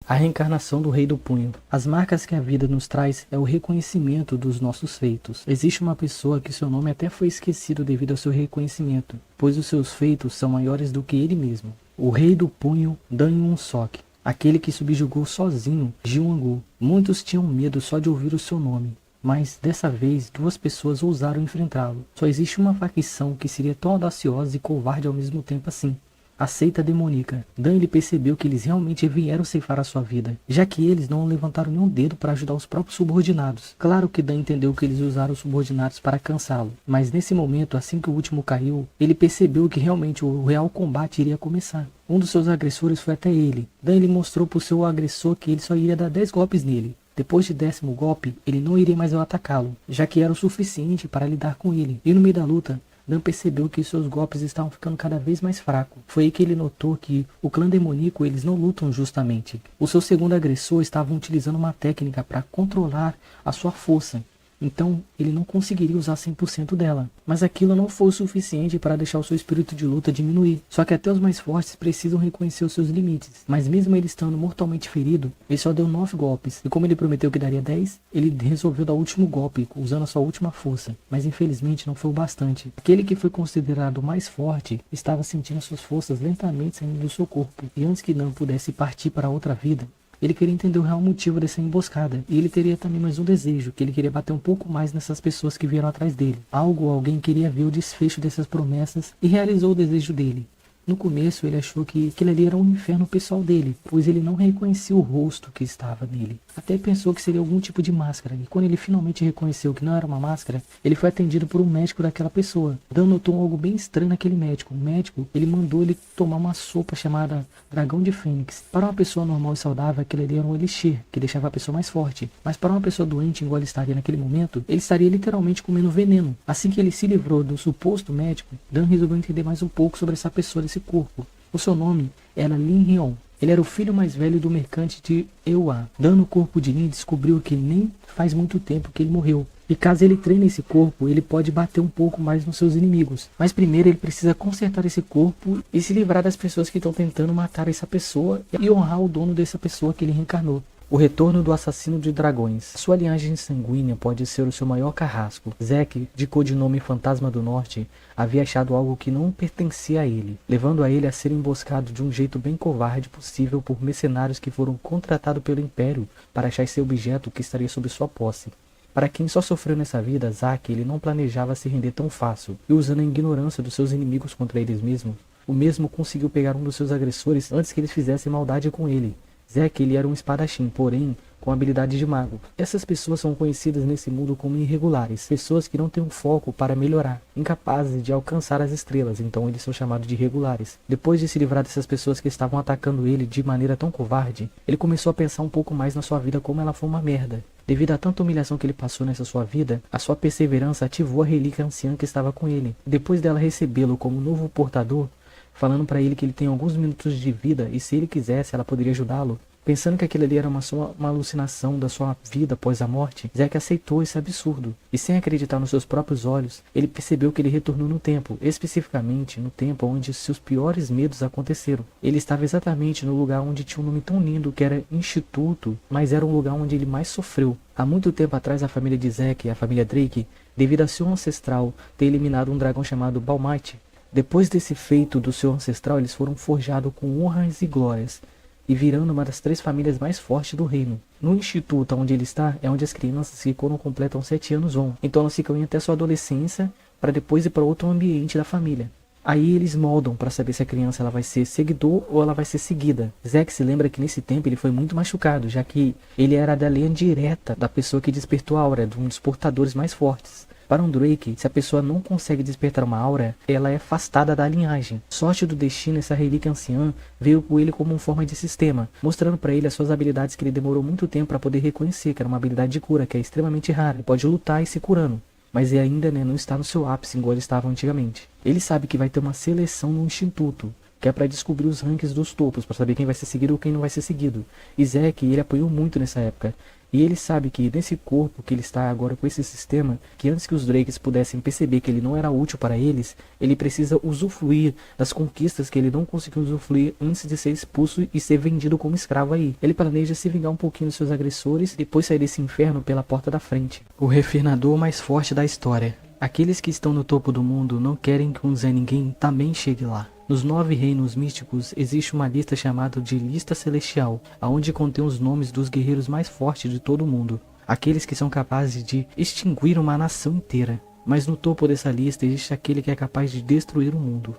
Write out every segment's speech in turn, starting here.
A reencarnação do Rei do Punho. As marcas que a vida nos traz é o reconhecimento dos nossos feitos. Existe uma pessoa que seu nome até foi esquecido devido ao seu reconhecimento, pois os seus feitos são maiores do que ele mesmo. O Rei do Punho, Dan Yun Sok, aquele que subjugou sozinho Ji Wang-gu. Muitos tinham medo só de ouvir o seu nome, mas dessa vez duas pessoas ousaram enfrentá-lo. Só existe uma facção que seria tão audaciosa e covarde ao mesmo tempo assim: a seita demoníaca. Dan ele percebeu que eles realmente vieram ceifar a sua vida, já que eles não levantaram nenhum dedo para ajudar os próprios subordinados. Claro que Dan entendeu que eles usaram os subordinados para cansá-lo, mas nesse momento, assim que o último caiu, ele percebeu que realmente o real combate iria começar. Um dos seus agressores foi até ele. Dan ele mostrou para o seu agressor que ele só iria dar 10 golpes nele. Depois de 10º golpe, ele não iria mais atacá-lo, já que era o suficiente para lidar com ele. E no meio da luta, Dan percebeu que seus golpes estavam ficando cada vez mais fracos. Foi aí que ele notou que o clã demoníaco eles não lutam justamente. O seu segundo agressor estava utilizando uma técnica para controlar a sua força. Então ele não conseguiria usar 100% dela. Mas aquilo não foi o suficiente para deixar o seu espírito de luta diminuir. Só que até os mais fortes precisam reconhecer os seus limites. Mas mesmo ele estando mortalmente ferido, ele só deu 9 golpes. E como ele prometeu que daria 10, ele resolveu dar o último golpe, usando a sua última força. Mas infelizmente não foi o bastante. Aquele que foi considerado o mais forte estava sentindo suas forças lentamente saindo do seu corpo. E antes que não pudesse partir para outra vida, ele queria entender o real motivo dessa emboscada, e ele teria também mais um desejo, que ele queria bater um pouco mais nessas pessoas que vieram atrás dele. Algo ou alguém queria ver o desfecho dessas promessas e realizou o desejo dele. No começo ele achou que aquilo ali era um inferno pessoal dele, pois ele não reconhecia o rosto que estava nele. Até pensou que seria algum tipo de máscara, e quando ele finalmente reconheceu que não era uma máscara, ele foi atendido por um médico daquela pessoa. Dan notou algo bem estranho naquele médico. O médico, ele mandou ele tomar uma sopa chamada Dragão de Fênix. Para uma pessoa normal e saudável, aquilo ali era um elixir, que deixava a pessoa mais forte. Mas para uma pessoa doente, igual ele estaria naquele momento, ele estaria literalmente comendo veneno. Assim que ele se livrou do suposto médico, Dan resolveu entender mais um pouco sobre essa pessoa desse corpo. O seu nome era Lin Hyeon. Ele era o filho mais velho do mercante de Ewa. Dando o corpo de Lin, descobriu que nem faz muito tempo que ele morreu. E caso ele treine esse corpo, ele pode bater um pouco mais nos seus inimigos. Mas primeiro ele precisa consertar esse corpo e se livrar das pessoas que estão tentando matar essa pessoa e honrar o dono dessa pessoa que ele reencarnou. O retorno do assassino de dragões. Sua linhagem sanguínea pode ser o seu maior carrasco. Zack, de codinome Fantasma do Norte, havia achado algo que não pertencia a ele, levando a ele a ser emboscado de um jeito bem covarde possível por mercenários que foram contratados pelo Império para achar esse objeto que estaria sob sua posse. Para quem só sofreu nessa vida, Zack ele não planejava se render tão fácil, e usando a ignorância dos seus inimigos contra eles mesmos, o mesmo conseguiu pegar um dos seus agressores antes que eles fizessem maldade com ele. Zack ele era um espadachim, porém com habilidade de mago. Essas pessoas são conhecidas nesse mundo como irregulares, pessoas que não têm um foco para melhorar, incapazes de alcançar as estrelas, então eles são chamados de irregulares. Depois de se livrar dessas pessoas que estavam atacando ele de maneira tão covarde, ele começou a pensar um pouco mais na sua vida como ela foi uma merda. Devido a tanta humilhação que ele passou nessa sua vida, a sua perseverança ativou a relíquia anciã que estava com ele. Depois dela recebê-lo como novo portador, falando para ele que ele tem alguns minutos de vida e se ele quisesse ela poderia ajudá-lo, pensando que aquilo ali era só uma alucinação da sua vida após a morte, Zack aceitou esse absurdo. E sem acreditar nos seus próprios olhos, ele percebeu que ele retornou no tempo, especificamente no tempo onde seus piores medos aconteceram. Ele estava exatamente no lugar onde tinha um nome tão lindo que era Instituto, mas era um lugar onde ele mais sofreu. Há muito tempo atrás a família de Zack, a família Drake, devido a seu ancestral ter eliminado um dragão chamado Balmite. Depois desse feito do seu ancestral, eles foram forjados com honras e glórias, e virando uma das 3 famílias mais fortes do reino. No instituto onde ele está, é onde as crianças que quando completam 7 anos vão. Então elas ficam até sua adolescência, para depois ir para outro ambiente da família. Aí eles moldam para saber se a criança ela vai ser seguidor ou ela vai ser seguida. Zack se lembra que nesse tempo ele foi muito machucado, já que ele era da linha direta da pessoa que despertou a aura, de um dos portadores mais fortes. Para um Drake, se a pessoa não consegue despertar uma aura, ela é afastada da linhagem. Sorte do destino, essa relíquia anciã veio com ele como uma forma de sistema, mostrando para ele as suas habilidades que ele demorou muito tempo para poder reconhecer, que era uma habilidade de cura, que é extremamente rara. Ele pode lutar e se curando, mas ele ainda não está no seu ápice igual ele estava antigamente. Ele sabe que vai ter uma seleção no instituto, que é para descobrir os rankings dos topos, para saber quem vai ser seguido ou quem não vai ser seguido. E Zack, ele apanhou muito nessa época. E ele sabe que nesse corpo que ele está agora com esse sistema, que antes que os Drakes pudessem perceber que ele não era útil para eles, ele precisa usufruir das conquistas que ele não conseguiu usufruir antes de ser expulso e ser vendido como escravo aí. Ele planeja se vingar um pouquinho dos seus agressores e depois sair desse inferno pela porta da frente. O refinador mais forte da história. Aqueles que estão no topo do mundo não querem que um Zé Ninguém também chegue lá. Nos 9 reinos místicos existe uma lista chamada de Lista Celestial, aonde contém os nomes dos guerreiros mais fortes de todo o mundo, aqueles que são capazes de extinguir uma nação inteira. Mas no topo dessa lista existe aquele que é capaz de destruir o mundo,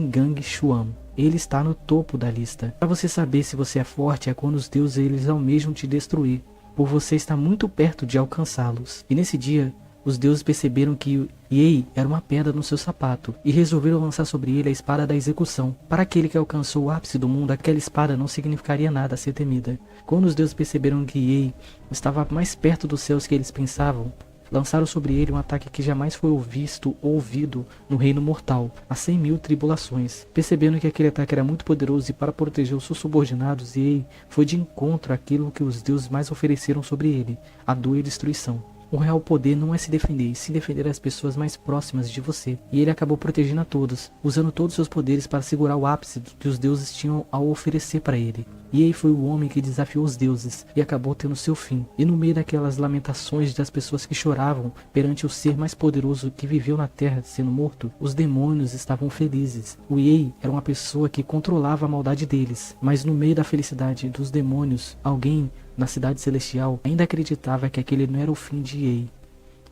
Gang Shuan. Ele está no topo da lista. Para você saber se você é forte é quando os deuses eles almejam te destruir, por você estar muito perto de alcançá-los. E nesse dia, os deuses perceberam que Yi era uma pedra no seu sapato e resolveram lançar sobre ele a espada da execução. Para aquele que alcançou o ápice do mundo, aquela espada não significaria nada a ser temida. Quando os deuses perceberam que Yi estava mais perto dos céus que eles pensavam, lançaram sobre ele um ataque que jamais foi visto ou ouvido no reino mortal, a 100.000 tribulações. Percebendo que aquele ataque era muito poderoso e para proteger os seus subordinados, Yi foi de encontro àquilo que os deuses mais ofereceram sobre ele, a dor e a destruição. O real poder não é se defender, e sim defender as pessoas mais próximas de você. E ele acabou protegendo a todos, usando todos os seus poderes para segurar o ápice que os deuses tinham a oferecer para ele. E aí foi o homem que desafiou os deuses e acabou tendo seu fim. E no meio daquelas lamentações das pessoas que choravam perante o ser mais poderoso que viveu na terra sendo morto, os demônios estavam felizes. O Yi era uma pessoa que controlava a maldade deles, mas no meio da felicidade dos demônios, alguém na cidade celestial ainda acreditava que aquele não era o fim de Yi.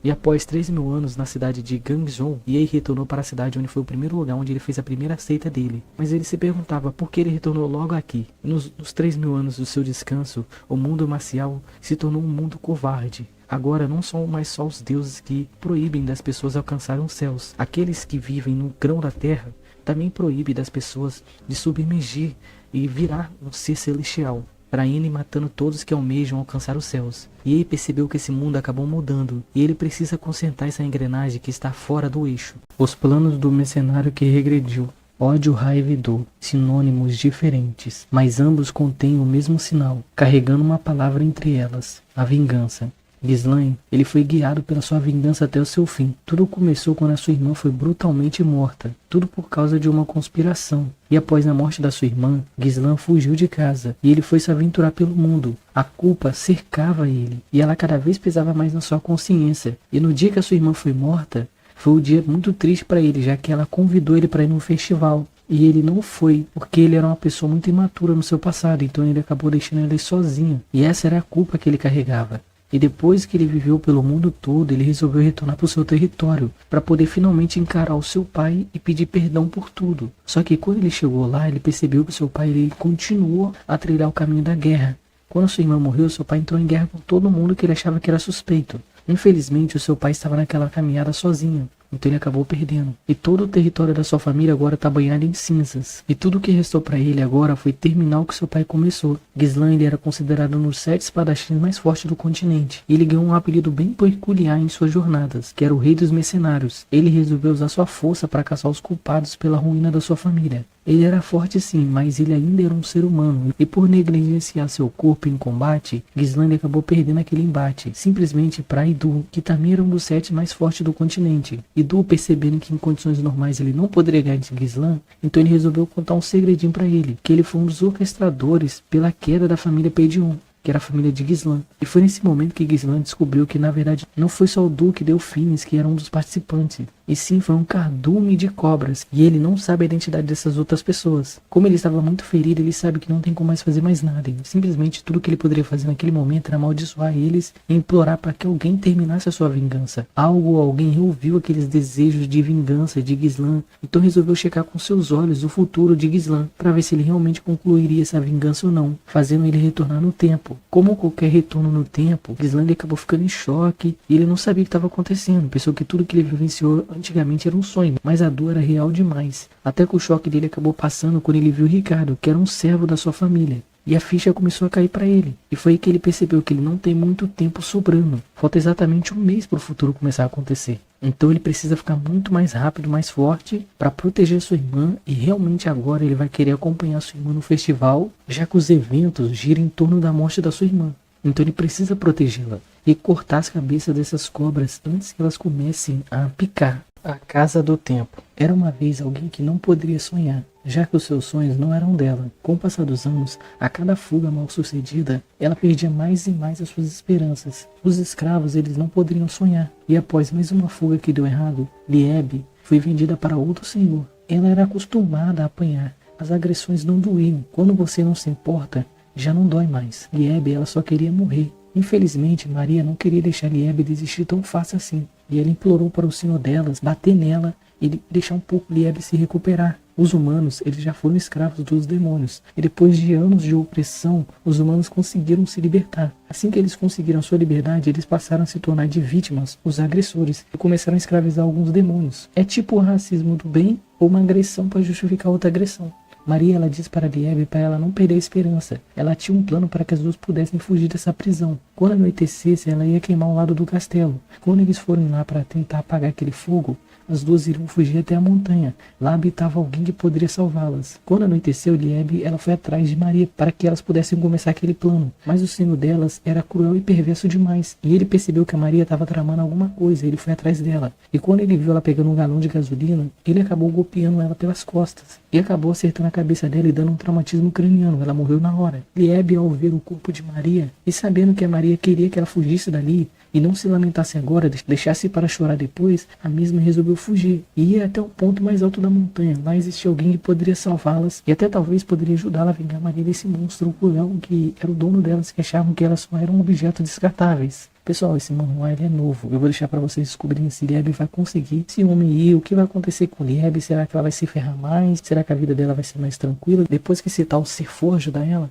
E após 3.000 anos na cidade de Gangzhou, Yi retornou para a cidade onde foi o primeiro lugar onde ele fez a primeira seita dele. Mas ele se perguntava por que ele retornou logo aqui. E nos 3.000 anos do seu descanso, o mundo marcial se tornou um mundo covarde. Agora não são mais só os deuses que proíbem das pessoas alcançarem os céus. Aqueles que vivem no grão da terra também proíbem das pessoas de submergir e virar um ser celestial, traindo e matando todos que almejam alcançar os céus. E ele percebeu que esse mundo acabou mudando, e ele precisa consertar essa engrenagem que está fora do eixo. Os planos do mercenário que regrediu. Ódio, raiva e dor, sinônimos diferentes, mas ambos contêm o mesmo sinal, carregando uma palavra entre elas, a vingança. Ghislain, ele foi guiado pela sua vingança até o seu fim. Tudo começou quando a sua irmã foi brutalmente morta, tudo por causa de uma conspiração. E após a morte da sua irmã, Ghislain fugiu de casa e ele foi se aventurar pelo mundo. A culpa cercava ele e ela cada vez pesava mais na sua consciência. E no dia que a sua irmã foi morta, foi um dia muito triste para ele, já que ela convidou ele para ir num festival. E ele não foi, porque ele era uma pessoa muito imatura no seu passado, então ele acabou deixando ela sozinha. E essa era a culpa que ele carregava. E depois que ele viveu pelo mundo todo, ele resolveu retornar para o seu território, para poder finalmente encarar o seu pai e pedir perdão por tudo. Só que quando ele chegou lá, ele percebeu que seu pai ele continuou a trilhar o caminho da guerra. Quando sua irmã morreu, seu pai entrou em guerra com todo mundo que ele achava que era suspeito. Infelizmente, o seu pai estava naquela caminhada sozinho. Então ele acabou perdendo. E todo o território da sua família agora está banhado em cinzas. E tudo o que restou para ele agora foi terminar o que seu pai começou. Ghislain ele era considerado um dos 7 espadachins mais fortes do continente. E ele ganhou um apelido bem peculiar em suas jornadas, que era o Rei dos Mercenários. Ele resolveu usar sua força para caçar os culpados pela ruína da sua família. Ele era forte sim, mas ele ainda era um ser humano, e por negligenciar seu corpo em combate, Ghislain acabou perdendo aquele embate, simplesmente para Idu, que também era um dos 7 mais fortes do continente. Idu, percebendo que em condições normais ele não poderia ganhar de Ghislain, então ele resolveu contar um segredinho para ele, que ele foi um dos orquestradores pela queda da família Pedion, que era a família de Ghislain. E foi nesse momento que Ghislain descobriu que na verdade não foi só o Duque Delfines que era um dos participantes, e sim foi um cardume de cobras, e ele não sabe a identidade dessas outras pessoas. Como ele estava muito ferido, ele sabe que não tem como mais fazer mais nada, e simplesmente tudo que ele poderia fazer naquele momento era amaldiçoar eles e implorar para que alguém terminasse a sua vingança. Algo ou alguém ouviu aqueles desejos de vingança de Ghislain, então resolveu checar com seus olhos o futuro de Ghislain, para ver se ele realmente concluiria essa vingança ou não, fazendo ele retornar no tempo. Como qualquer retorno no tempo, Ghislain acabou ficando em choque, e ele não sabia o que estava acontecendo, pensou que tudo que ele vivenciou antigamente era um sonho, mas a dor era real demais. Até que o choque dele acabou passando quando ele viu Ricardo, que era um servo da sua família. E a ficha começou a cair para ele. E foi aí que ele percebeu que ele não tem muito tempo sobrando. Falta exatamente um mês para o futuro começar a acontecer. Então ele precisa ficar muito mais rápido, mais forte para proteger sua irmã. E realmente agora ele vai querer acompanhar sua irmã no festival, já que os eventos giram em torno da morte da sua irmã. Então ele precisa protegê-la e cortar as cabeças dessas cobras antes que elas comecem a picar. A Casa do Tempo. Era uma vez alguém que não poderia sonhar, já que os seus sonhos não eram dela. Com o passar dos anos, a cada fuga mal sucedida, ela perdia mais e mais as suas esperanças. Os escravos, eles não poderiam sonhar. E após mais uma fuga que deu errado, Liebe foi vendida para outro senhor. Ela era acostumada a apanhar. As agressões não doíam. Quando você não se importa, já não dói mais. Liebe, ela só queria morrer. Infelizmente, Maria não queria deixar Liebe desistir tão fácil assim. E ela implorou para o senhor delas bater nela e deixar um pouco Liebe se recuperar. Os humanos, eles já foram escravos dos demônios. E depois de anos de opressão, os humanos conseguiram se libertar. Assim que eles conseguiram sua liberdade, eles passaram a se tornar de vítimas, os agressores, e começaram a escravizar alguns demônios. É tipo o racismo do bem ou uma agressão para justificar outra agressão. Maria, ela diz para Liebe para ela não perder a esperança. Ela tinha um plano para que as duas pudessem fugir dessa prisão. Quando anoitecesse, ela ia queimar um lado do castelo. Quando eles forem lá para tentar apagar aquele fogo, as duas iriam fugir até a montanha. Lá habitava alguém que poderia salvá-las. Quando anoiteceu, Liebe, ela foi atrás de Maria para que elas pudessem começar aquele plano. Mas o senhor delas era cruel e perverso demais. E ele percebeu que a Maria estava tramando alguma coisa. Ele foi atrás dela. E quando ele viu ela pegando um galão de gasolina, ele acabou golpeando ela pelas costas. E acabou acertando a cabeça dela e dando um traumatismo craniano. Ela morreu na hora. Liebe, ao ver o corpo de Maria e sabendo que a Maria queria que ela fugisse dali e não se lamentasse agora, deixasse para chorar depois, a mesma resolveu fugir e ir até o ponto mais alto da montanha. Lá existia alguém que poderia salvá-las e até talvez poderia ajudá-la a vingar Maria desse monstro cruel que era o dono delas, que achavam que elas só eram um objetos descartáveis. Pessoal, esse manual ele é novo. Eu vou deixar para vocês descobrirem se Liebe vai conseguir esse homem ir, o que vai acontecer com Liebe, será que ela vai se ferrar mais? Será que a vida dela vai ser mais tranquila? Depois que esse tal ser for ajudar ela?